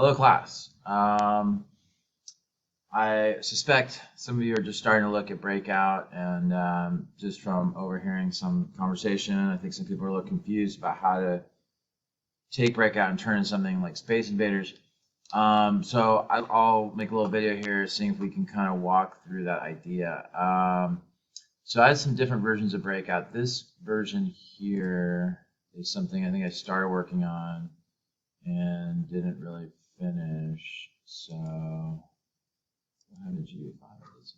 Hello, class. I suspect some of you are just starting to look at Breakout, and just from overhearing some conversation, I think some people are a little confused about how to take Breakout and turn into something like Space Invaders. So I'll make a little video here seeing if we can kind of walk through that idea. So I have some different versions of Breakout. This version here is something I think I started working on and didn't really finish. So how did you find this?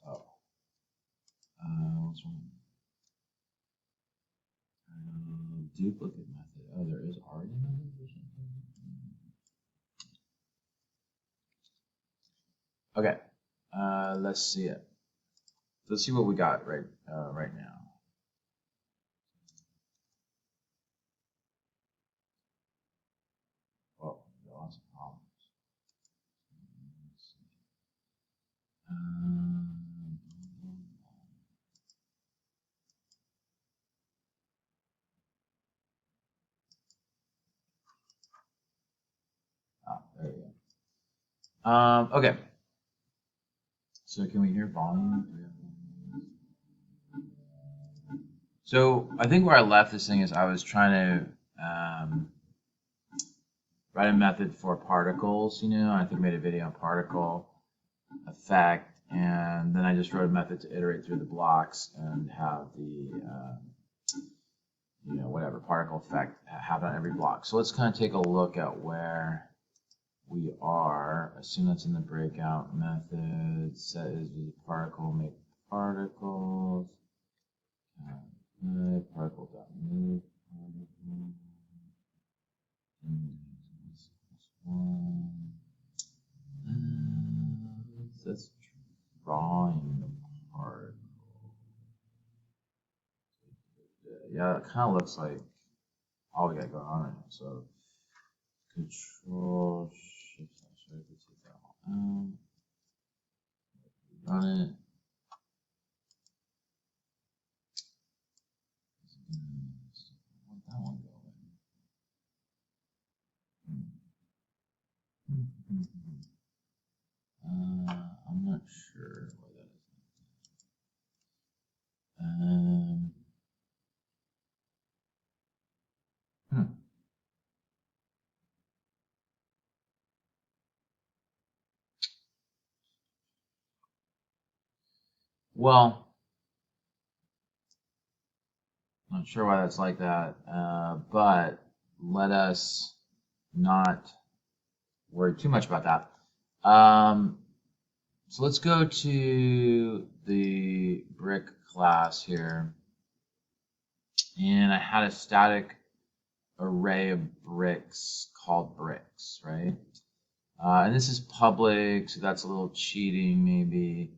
Oh, what's wrong? Duplicate method. Oh, there is already a method or something. Okay, let's see it. Let's see what we got right now. Oh, there are lots of problems. There we go. Okay. So can we hear volume? So I think where I left this thing is I was trying to write a method for particles, I think I made a video on particle effect, and then I just wrote a method to iterate through the blocks and have the whatever particle effect happen on every block. So let's kind of take a look at where we are. Assume that's in the breakout method. Set is the particle, make particles. Particle dot move particle. That's drawing the particle. Yeah, it kind of looks like all we got going on right now. So Control Shift Sorry, take that all out. Run it. I want that one going. I'm not sure why that is. Well, not sure why that's like that, but let us not worry too much about that. So let's go to the brick class here, and I had a static array of bricks called bricks, right? And this is public, so that's a little cheating maybe,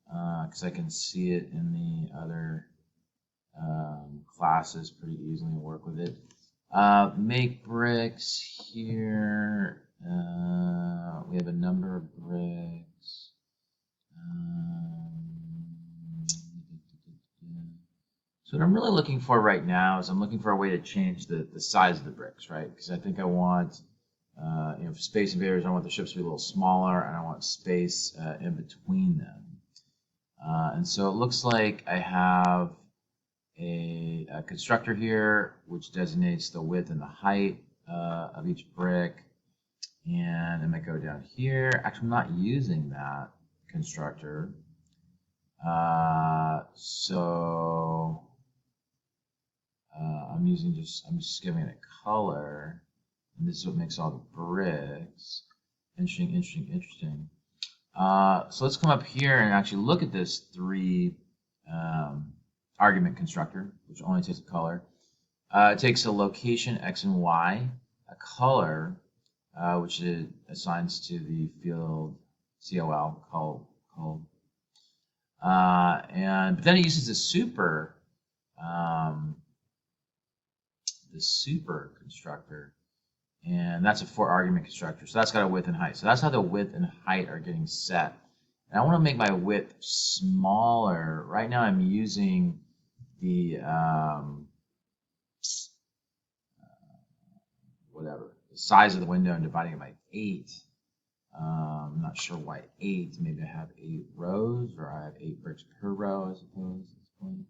because I can see it in the other classes pretty easily and work with it. Make bricks here. We have a number of bricks. So what I'm really looking for right now is I'm looking for a way to change the size of the bricks, right? Because I think I want, for Space Invaders, I want the ships to be a little smaller, and I want space in between them. And so it looks like I have a constructor here which designates the width and the height of each brick. And I'm going to go down here. Actually, I'm not using that constructor. So I'm just giving it a color. And this is what makes all the bricks. Interesting. So let's come up here and actually look at this 3 argument constructor, which only takes a color. It takes a location x and y, a color, which it assigns to the field col, but then it uses the super constructor, and that's a 4-argument constructor. So that's got a width and height. So that's how the width and height are getting set. And I want to make my width smaller. Right now I'm using the size of the window and dividing it by 8. I'm not sure why 8. Maybe I have 8 rows, or I have 8 bricks per row, I suppose, at this point.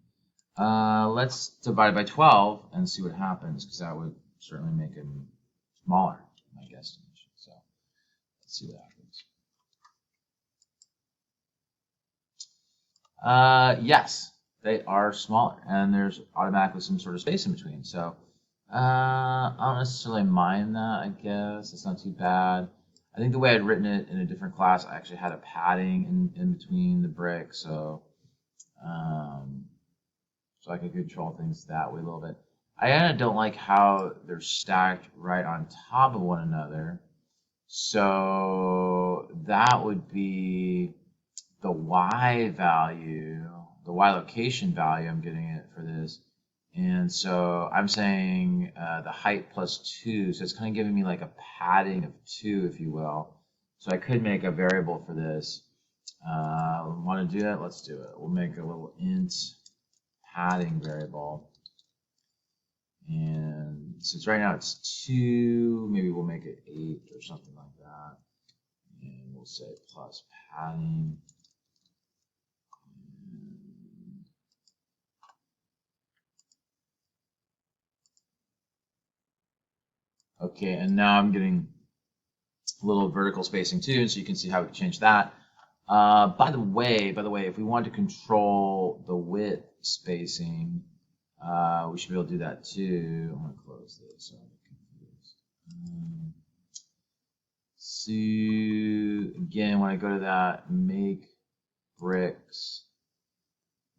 Let's divide it by 12 and see what happens, because that would certainly make them smaller, my guesstimation. So let's see what happens. Yes, they are smaller, and there's automatically some sort of space in between. So I don't necessarily mind that, I guess. It's not too bad. I think the way I'd written it in a different class, I actually had a padding in between the bricks, so I could control things that way a little bit. I kind of don't like how they're stacked right on top of one another. So that would be the Y value, the Y location value I'm getting it for this. And so I'm saying the height plus 2, so it's kind of giving me like a padding of 2, if you will. So I could make a variable for this. Want to do that? Let's do it. We'll make a little int padding variable. And since right now it's 2, maybe we'll make it 8 or something like that. And we'll say plus padding. Okay, and now I'm getting a little vertical spacing too, so you can see how we can change that. By the way, if we want to control the width spacing, we should be able to do that too. I'm going to close this so I'm confused. So again, when I go to that make bricks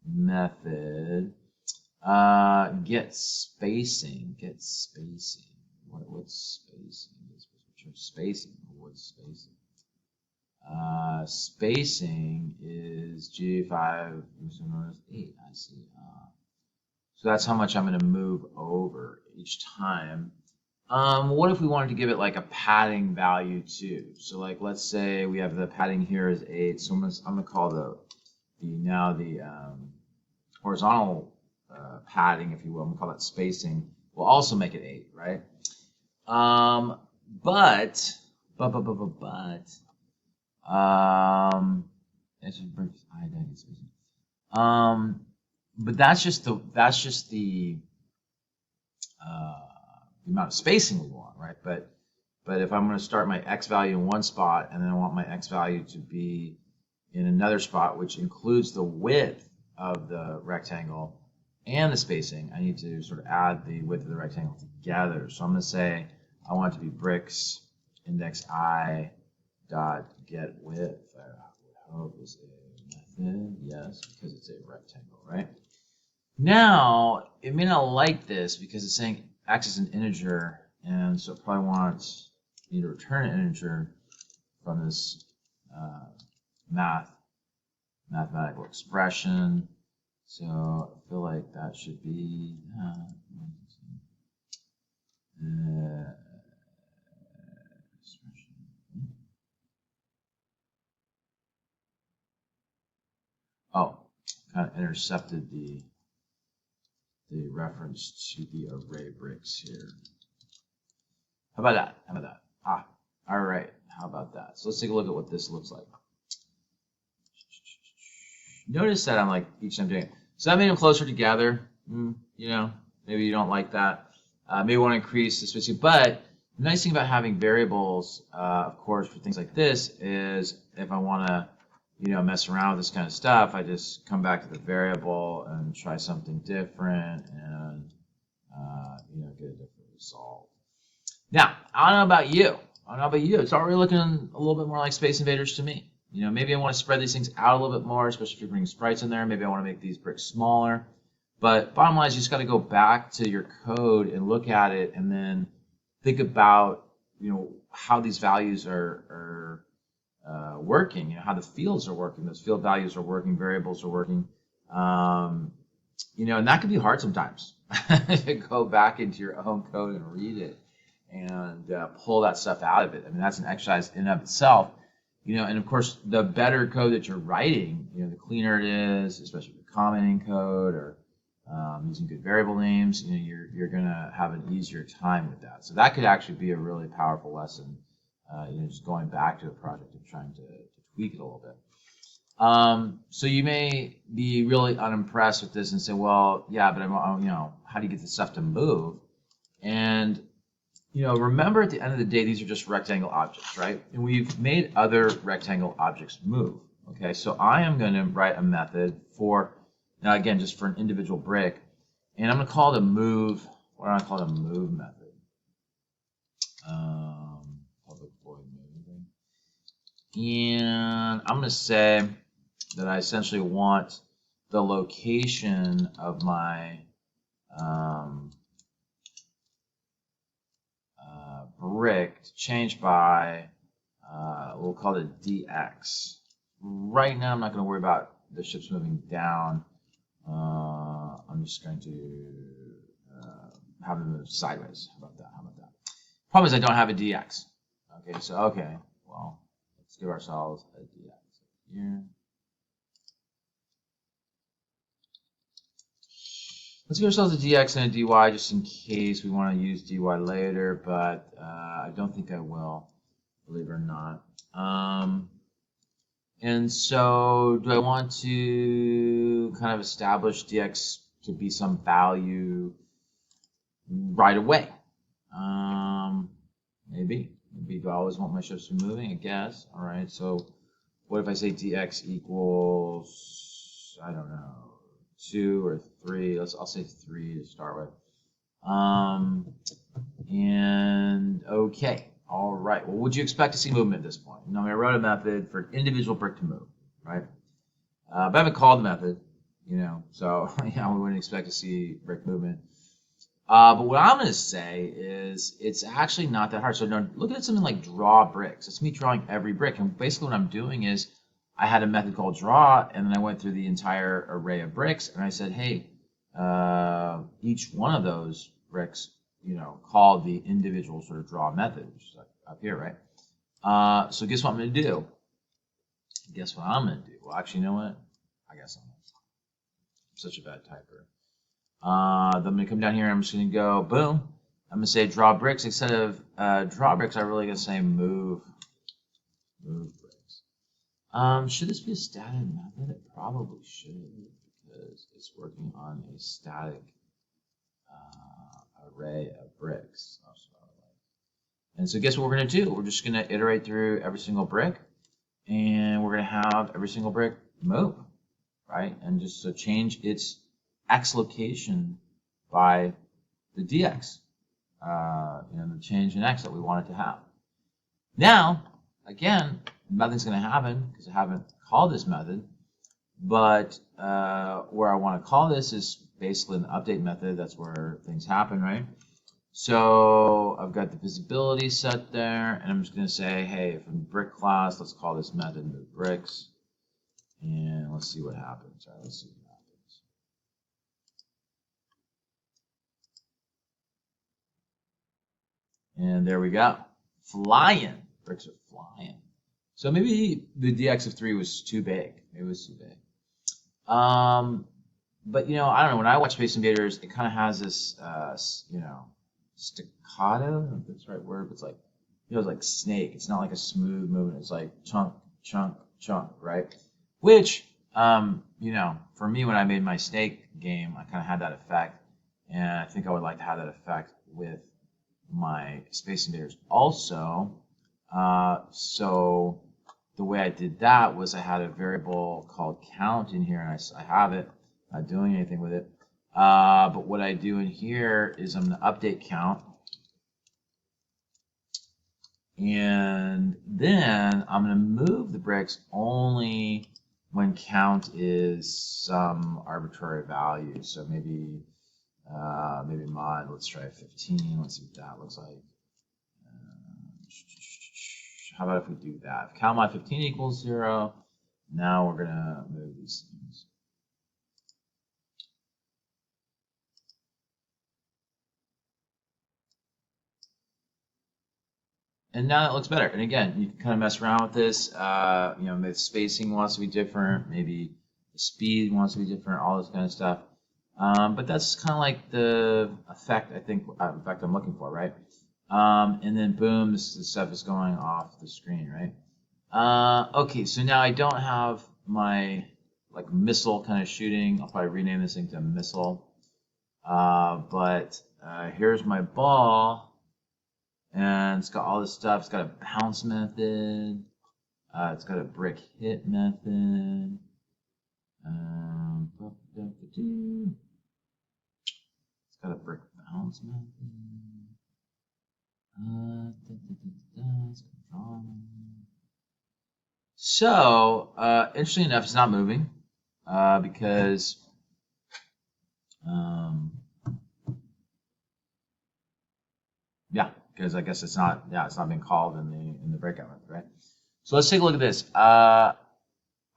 method, get spacing. What's spacing? Spacing. What's spacing? Spacing is G5, so known as 8. I see. So that's how much I'm going to move over each time. What if we wanted to give it like a padding value too? So like, let's say we have the padding here is 8. So I'm going to call the horizontal padding, if you will. I'm going to call that spacing. We'll also make it 8, right? But that's just the amount of spacing we want, right? But if I'm going to start my x value in one spot and then I want my x value to be in another spot, which includes the width of the rectangle and the spacing, I need to sort of add the width of the rectangle together. So I'm going to say I want it to be bricks index I dot get width. I hope is a method. Yes, because it's a rectangle, right? Now it may not like this because it's saying x is an integer, and so it probably wants me to return an integer from this mathematical expression. So I feel like that should be kind of intercepted the reference to the array bricks here. How about that? All right. How about that? So let's take a look at what this looks like. Notice that I'm like each time doing it. So that made them closer together. You know, maybe you don't like that. Maybe want to increase the spacing. But the nice thing about having variables, of course, for things like this is if I want to, mess around with this kind of stuff, I just come back to the variable and try something different and, get a different result. Now, I don't know about you. It's already looking a little bit more like Space Invaders to me. Maybe I want to spread these things out a little bit more, especially if you're bringing sprites in there. Maybe I want to make these bricks smaller. But bottom line is you just got to go back to your code and look at it and then think about, how these values are working, how the fields are working. Those field values are working, variables are working. And that can be hard sometimes to go back into your own code and read it and pull that stuff out of it. I mean, that's an exercise in and of itself. And of course, the better code that you're writing, the cleaner it is, especially if you're commenting code or using good variable names, you're going to have an easier time with that. So that could actually be a really powerful lesson, just going back to a project and trying to tweak it a little bit. So you may be really unimpressed with this and say, well, yeah, but how do you get this stuff to move? And, remember at the end of the day, these are just rectangle objects, right? And we've made other rectangle objects move. Okay, so I am going to write a method for, now again, just for an individual brick, and I'm going to call it a move. What do I call it? A move method. Public void move. And I'm going to say that I essentially want the location of my brick to change by, we'll call it dx. Right now, I'm not going to worry about the ships moving down. I'm just going to have them move sideways. How about that? Problem is I don't have a dx. Okay, well, let's give ourselves a dx here. Let's give ourselves a dx and a dy just in case we want to use dy later, but I don't think I will, believe it or not. And so do I want to kind of establish dx to be some value right away? Maybe do I always want my ships to be moving? I guess. All right, so what if I say dx equals, I don't know, 2 or 3? I'll say 3 to start with. And okay, all right. Well, would you expect to see movement at this point? I wrote a method for an individual brick to move, right? But I haven't called the method, so we wouldn't expect to see brick movement. But what I'm going to say is it's actually not that hard. So now look at something like draw bricks. It's me drawing every brick, and basically what I'm doing is I had a method called draw, and then I went through the entire array of bricks, and I said, hey, each one of those bricks, call the individual sort of draw method, which is like up here, right? So guess what I'm going to do? Well, actually, you know what? I guess I'm such a bad typer. Then I'm going to come down here, and I'm just going to go, boom. I'm going to say draw bricks. Instead of draw bricks, I'm really going to say move bricks. Should this be a static method? It probably should, because it's working on a static array of bricks. And so guess what we're going to do? We're just going to iterate through every single brick, and we're going to have every single brick move, right? And just so change its x location by the dx, the change in x that we want it to have. Now, again, nothing's going to happen because I haven't called this method, but where I want to call this is basically an update method. That's where things happen, right? So I've got the visibility set there, and I'm just going to say, hey, from the brick class, let's call this method move bricks, and let's see what happens. All right, let's see what happens. And there we go. Flying. Bricks are flying. So maybe the dx of 3 was too big. Maybe it was too big. But, I don't know. When I watch Space Invaders, it kind of has this, staccato. I don't know if that's the right word, but it's like, it's like snake. It's not like a smooth movement. It's like chunk, chunk, chunk, right? Which, for me, when I made my snake game, I kind of had that effect. And I think I would like to have that effect with my Space Invaders also. So the way I did that was I had a variable called count in here, and I have it, not doing anything with it. But what I do in here is I'm going to update count, and then I'm going to move the bricks only when count is some arbitrary value. So maybe mod, let's try 15. Let's see what that looks like. How about if we do that? If count mod 15 equals 0, now we're going to move these things. And now that looks better. And again, you can kind of mess around with this. The spacing wants to be different. Maybe the speed wants to be different. All this kind of stuff. But that's kind of like the effect effect I'm looking for, right? And then boom, this stuff is going off the screen, right? Okay, so now I don't have my like missile kind of shooting. I'll probably rename this thing to missile. But here's my ball, and it's got all this stuff. It's got a bounce method. It's got a brick hit method. It's got a brick bounce method. So, interesting enough, it's not moving because because I guess it's not being called in the breakout method, right? So let's take a look at this. I'm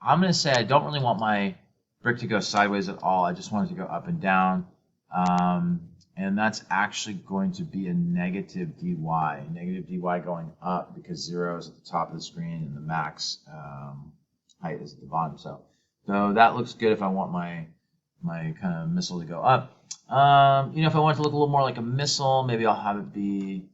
going to say I don't really want my brick to go sideways at all. I just want it to go up and down. And that's actually going to be a negative dy. Negative dy going up because 0 is at the top of the screen and the max height is at the bottom. So that looks good if I want my kind of missile to go up. If I want it to look a little more like a missile, maybe I'll have it be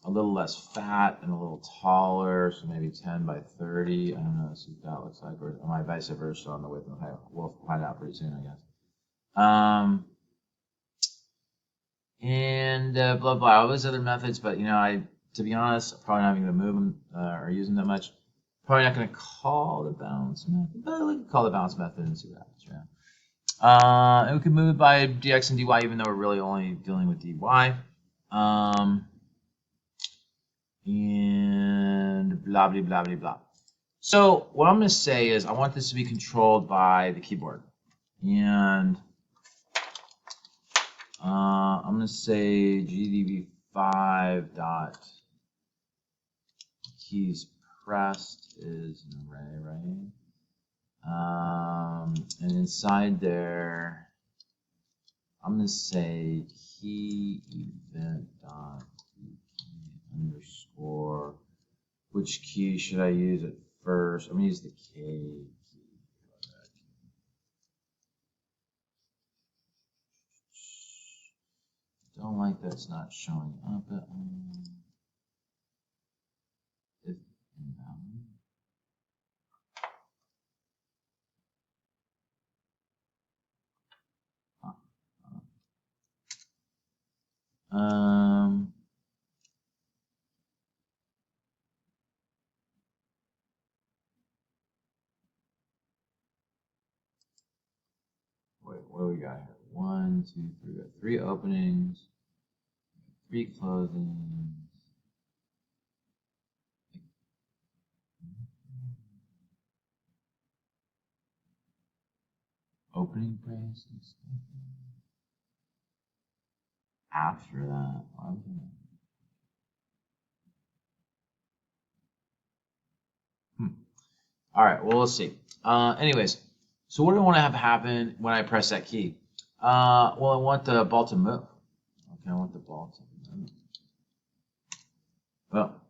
a little less fat and a little taller, so maybe 10 by 30. I don't know, see what that looks like, or am I vice versa on the width and the height? We'll find out pretty soon, I guess. And blah blah, all those other methods, but to be honest, I'm probably not even going to move them or use them that much. Probably not going to call the balance method, but we can call the balance method and see what happens. Yeah. And we can move it by dx and dy, even though we're really only dealing with dy. And blah blah blah blah blah. So what I'm going to say is I want this to be controlled by the keyboard, and I'm going to say gdb5 dot keys pressed is an array, right? And inside there, I'm going to say key event dot underscore. Which key should I use at first? I'm going to use the K key. Don't like that it's not showing up at all. If invalid. Wait, what do we got here? 1, 2, 3. We got 3 openings, 3 closings. Opening braces. After that, All right, well, let's see. Anyways, so what do I want to have happen when I press that key? Well, I want the ball to move. Okay, I want the ball to move. Well,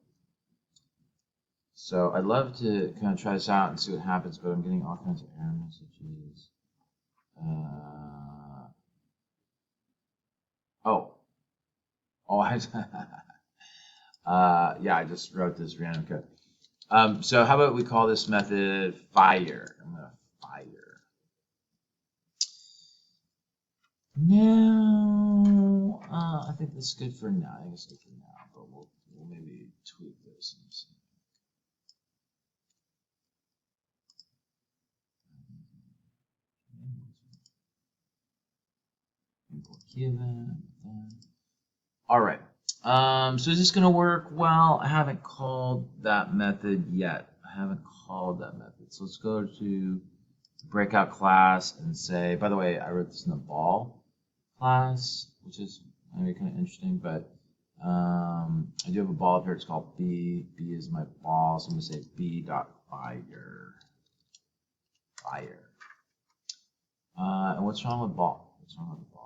so I'd love to kind of try this out and see what happens, but I'm getting all kinds of error messages. Yeah, I just wrote this random code. So how about we call this method fire? I'm gonna fire. Now, I think this is good for now. I think it's good for now, but we'll maybe tweak this and see. Import key event. All right. So is this going to work? Well, I haven't called that method yet. So let's go to breakout class and say, by the way, I wrote this in the ball class, which is maybe kind of interesting, but I do have a ball up here. It's called B. B is my ball, so I'm going to say b.fire. Fire. And what's wrong with ball? What's wrong with the ball?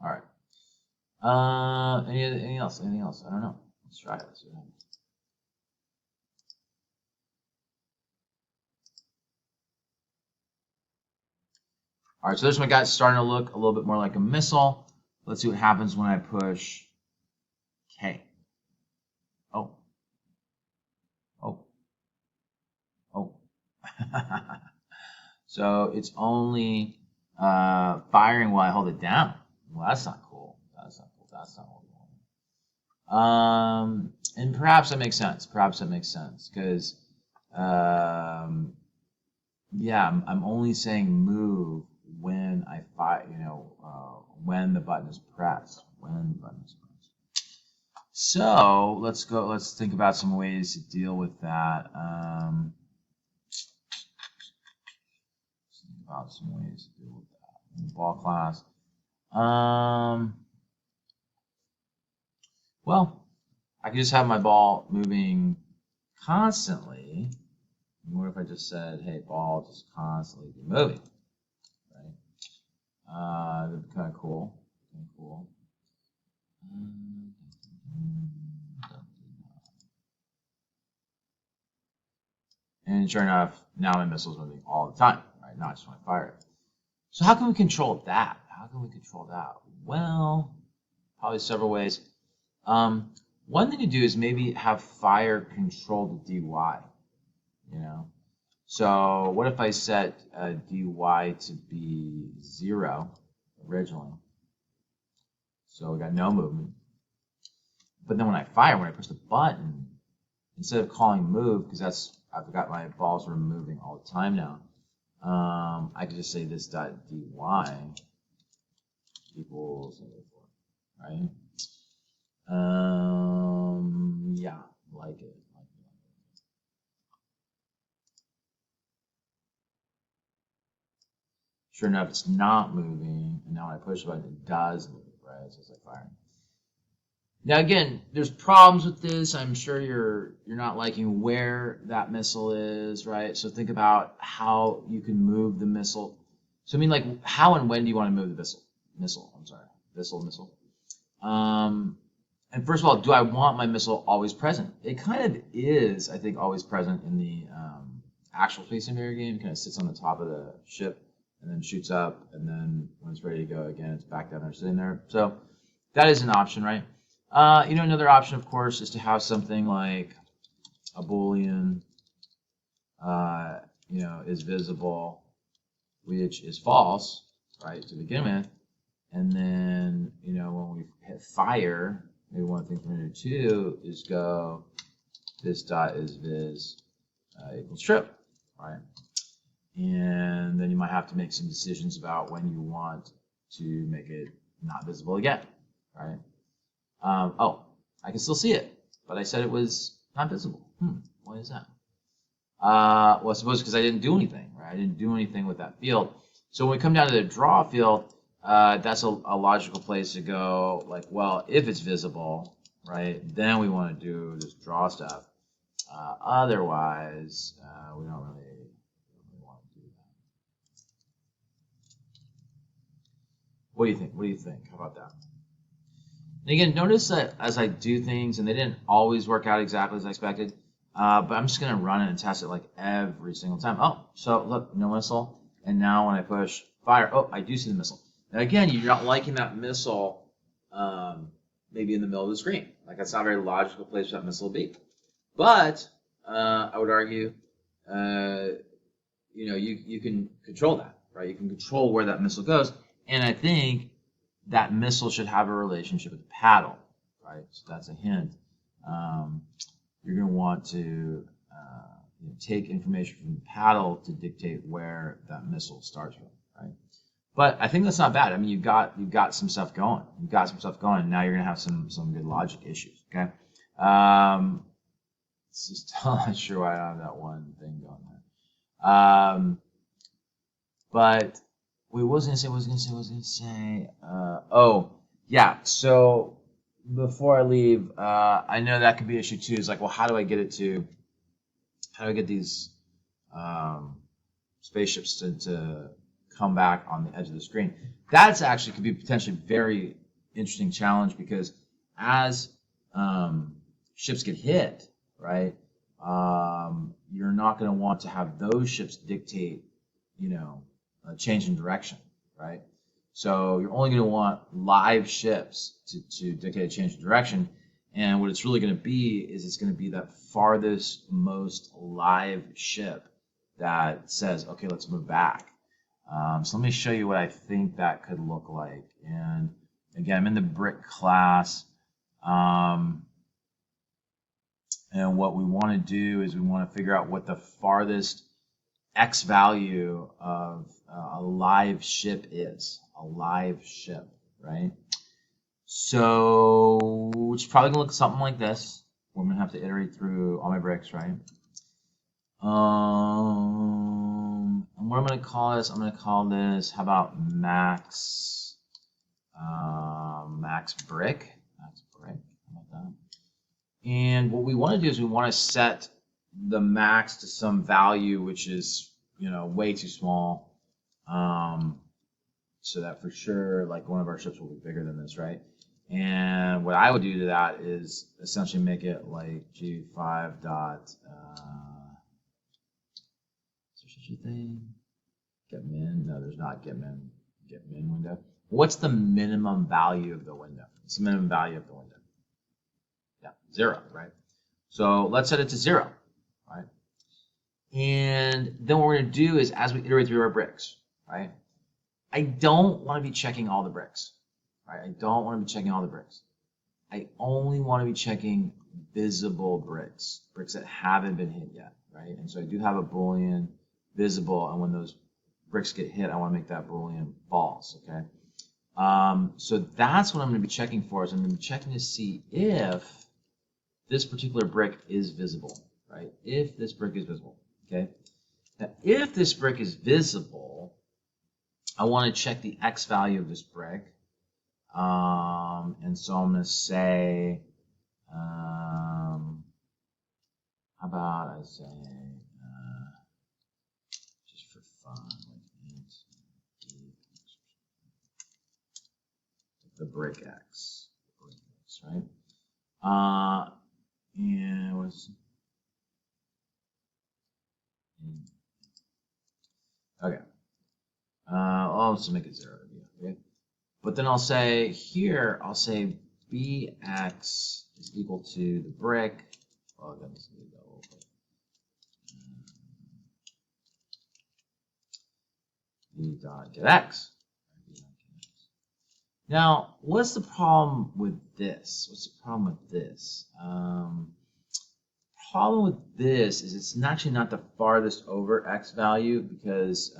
All right. Anything else? Anything else? I don't know. Let's try it. Let's see what happens. All right, so this one got starting to look a little bit more like a missile. Let's see what happens when I push K. Oh, oh, oh. So it's only firing while I hold it down. Well, that's not cool. That's not cool. That's not what we want. And perhaps that makes sense. Perhaps that makes sense because, yeah, I'm only saying move when I fire. When the button is pressed. When the button is pressed. So let's go. Let's think about some ways to deal with that. About some ways to deal with that in the ball class. Well, I could just have my ball moving constantly. What if I just said, "Hey, ball, just constantly be moving," right? That'd be kind of cool. Kind of cool. And sure enough, now my missile's moving all the time, right? Not just when I fire it. So how can we control that? How can we control that? Well, probably several ways. One thing to do is maybe have fire control the dy, So what if I set dy to be 0 originally? So we got no movement. But then when I fire, when I push the button, instead of calling move, because I've got my balls are moving all the time now, I could just say this dot dy equals, right? Yeah, like it. Sure enough, it's not moving, and now when I push the button, it does move, right? So it's like firing. Now again, there's problems with this. I'm sure you're not liking where that missile is, right? So think about how you can move the missile. So I mean, like, how and when do you want to move the missile? Missile. And first of all, do I want my missile always present? It kind of is, I think, always present in the actual Space Invader game. It kind of sits on the top of the ship and then shoots up, and then when it's ready to go again, it's back down there sitting there. So that is an option, right? Another option, of course, is to have something like a Boolean, is visible, which is false, right, to begin with. And then, when we hit fire, maybe one thing for me to do too is go this dot is viz equals true, right? And then you might have to make some decisions about when you want to make it not visible again, right? Oh, I can still see it, but I said it was not visible. Why is that? Well, I suppose because I didn't do anything, right? I didn't do anything with that field. So when we come down to the draw field, that's a logical place to go. Like, well, if it's visible, right, then we want to do this draw stuff. Otherwise, we don't really want to do that. What do you think? What do you think? How about that? And again, notice that as I do things, and they didn't always work out exactly as I expected, but I'm just going to run it and test it like every single time. Oh, so look, no missile. And now when I push fire, oh, I do see the missile. Now again, you're not liking that missile maybe in the middle of the screen. Like, that's not a very logical place for that missile to be. But I would argue, you can control that, right? You can control where that missile goes. And I think that missile should have a relationship with the paddle, right? So that's a hint. You're going to want to take information from the paddle to dictate where that missile starts from, right? But I think that's not bad. I mean, you've got some stuff going. You've got some stuff going, and now you're going to have some good logic issues, okay? It's just not sure why I don't have that one thing going there. But wait, what was I going to say? Oh, yeah. So before I leave, I know that could be an issue too. Is like, well, how do I get these spaceships to come back on the edge of the screen? That's actually could be potentially a very interesting challenge, because as ships get hit, right, you're not going to want to have those ships dictate, a change in direction, right? So you're only going to want live ships to dictate a change of direction. And what it's really going to be is it's going to be that farthest, most live ship that says, okay, let's move back. So let me show you what I think that could look like. And again, I'm in the brick class. And what we want to do is we want to figure out what the farthest X value of a live ship is. A live ship, right? So it's probably gonna look something like this. We're gonna have to iterate through all my bricks, right? And what I'm gonna call this, how about max brick? Max brick. How about that? And what we want to do is we want to set the max to some value which is, way too small. So that for sure, like one of our ships will be bigger than this, right? And what I would do to that is essentially make it like G5 dot, is there such a thing? Get min? No, there's not get min window. What's the minimum value of the window? What's the minimum value of the window? Yeah, 0, right? So let's set it to 0, right? And then what we're going to do is as we iterate through our bricks, right? I don't want to be checking all the bricks, right? I don't want to be checking all the bricks. I only want to be checking visible bricks that haven't been hit yet, right? And so I do have a Boolean visible, and when those bricks get hit, I want to make that Boolean false, okay? So that's what I'm going to be checking for, is I'm going to be checking to see if this particular brick is visible, right? If this brick is visible, okay? Now, if this brick is visible, I want to check the X value of this brick. And so I'm going to say, how about I say, just for fun, the brick X, right? And what's, okay. I'll just make it 0. Okay. But then I'll say here, bx is equal to the brick. Oh, that needs to be double. B dot get x. Now, what's the problem with this? Problem with this is it's actually not the farthest over x value, because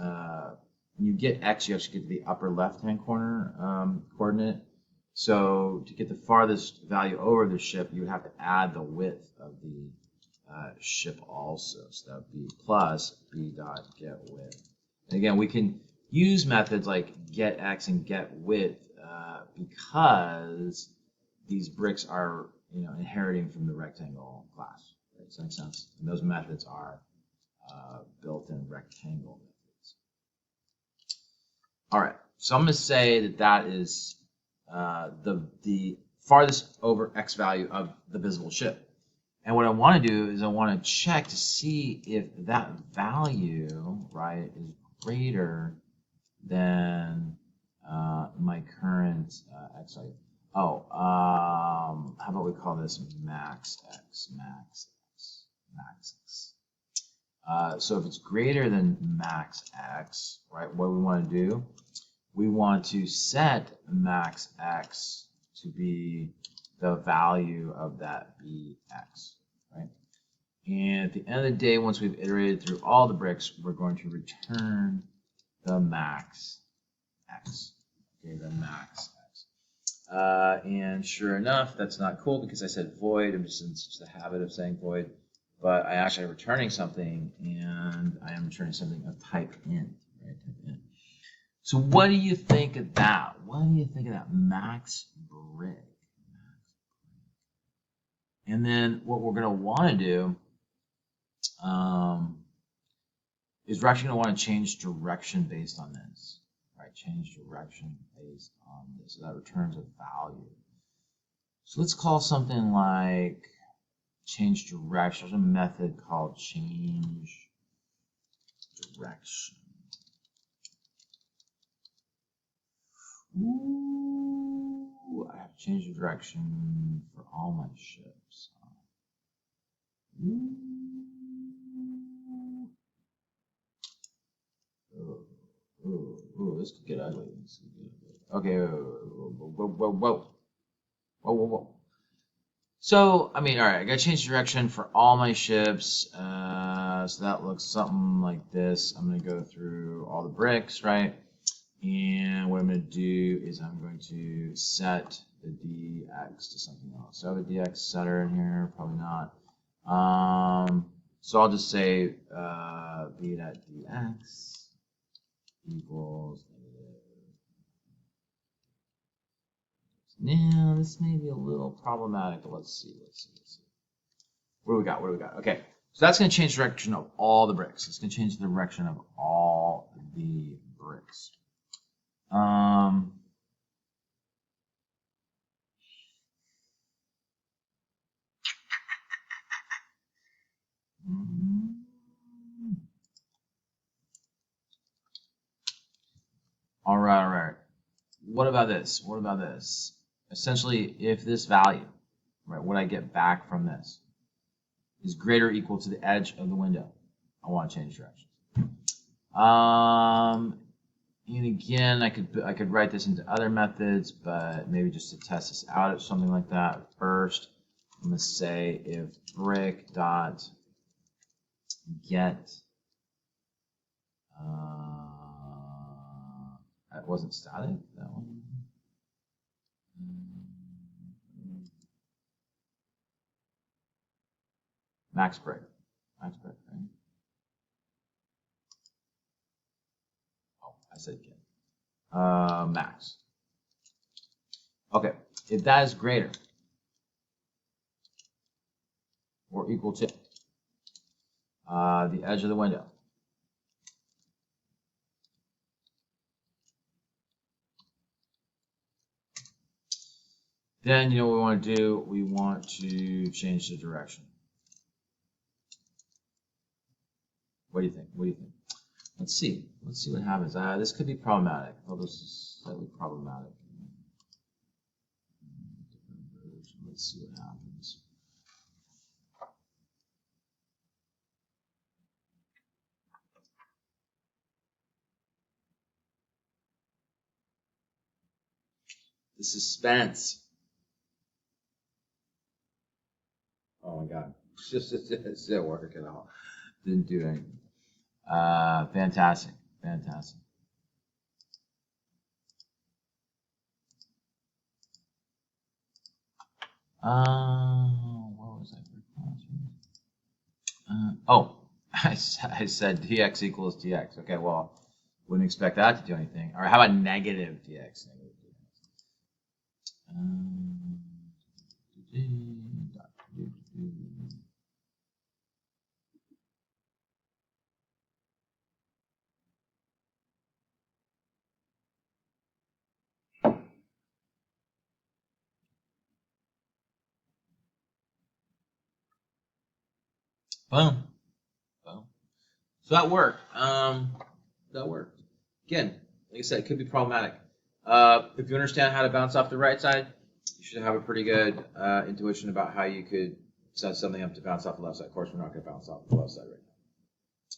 when you get x, you actually get to the upper left-hand corner coordinate. So to get the farthest value over the ship, you would have to add the width of the ship also. So that would be plus b dot get width. And again, we can use methods like get x and get width because these bricks are inheriting from the rectangle class. Right? Does that make sense? And those methods are built-in rectangle methods. All right, so I'm going to say that is the farthest over x value of the visible ship. And what I want to do is I want to check to see if that value, right, is greater than my current x value. Oh, how about we call this max x. So if it's greater than max x, right, what we want to do, we want to set max x to be the value of that bx, right? And at the end of the day, once we've iterated through all the bricks, we're going to return the max x, okay, the max x. And sure enough, that's not cool because I said void. I'm just in such the habit of saying void. But I actually am returning something, and I am returning something of type int, right? Type int. So what do you think of that? What do you think of that max brick? And then what we're going to want to do is we're actually going to want to change direction based on this. Right? Change direction based on this. So that returns a value. So let's call something like change direction. There's a method called change direction. Ooh, I have to change the direction for all my ships. Ooh. Ooh, this could get ugly. Okay, whoa. So, I mean, all right, I gotta change direction for all my ships. So that looks something like this. I'm gonna go through all the bricks, right? And what I'm gonna do is I'm going to set the DX to something else. So I have a DX setter in here, probably not. So I'll just say be it at DX equals negative. Now, this may be a little problematic, but let's see. What do we got? Okay, so that's going to change the direction of all the bricks. It's going to change the direction of all the bricks. All right. What about this? Essentially, if this value, right, what I get back from this is greater or equal to the edge of the window, I want to change direction. And again, I could write this into other methods, but maybe just to test this out or something like that. First, I'm going to say if brick dot get that wasn't static, that one. Max brick, right? Oh, I said get. Max. Okay, if that is greater or equal to the edge of the window, then you know what we want to do? We want to change the direction. What do you think? Let's see what happens. This could be problematic. Oh, this is slightly problematic. Let's see what happens. The suspense. Oh my God. It didn't work at all. Didn't do anything. Fantastic. What was I? Oh, I said dx equals dx. Okay, well, wouldn't expect that to do anything. All right, how about negative dx? Boom. So that worked. Again, like I said, it could be problematic. If you understand how to bounce off the right side, you should have a pretty good intuition about how you could set something up to bounce off the left side. Of course, we're not going to bounce off the left side right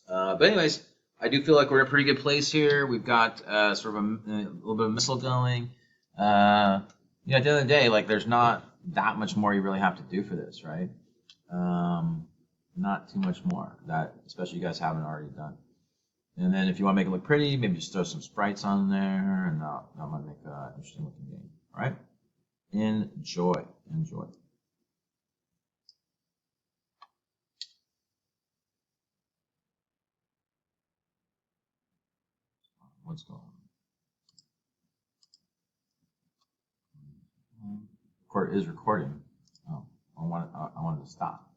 now. But anyways, I do feel like we're in a pretty good place here. We've got sort of a little bit of missile going. At the end of the day, like there's not that much more you really have to do for this, right? Not too much more that, especially you guys haven't already done. And then if you want to make it look pretty, maybe just throw some sprites on there, and that might make an interesting looking game. All right, enjoy. What's going on? Record is recording. Oh, I wanted to stop.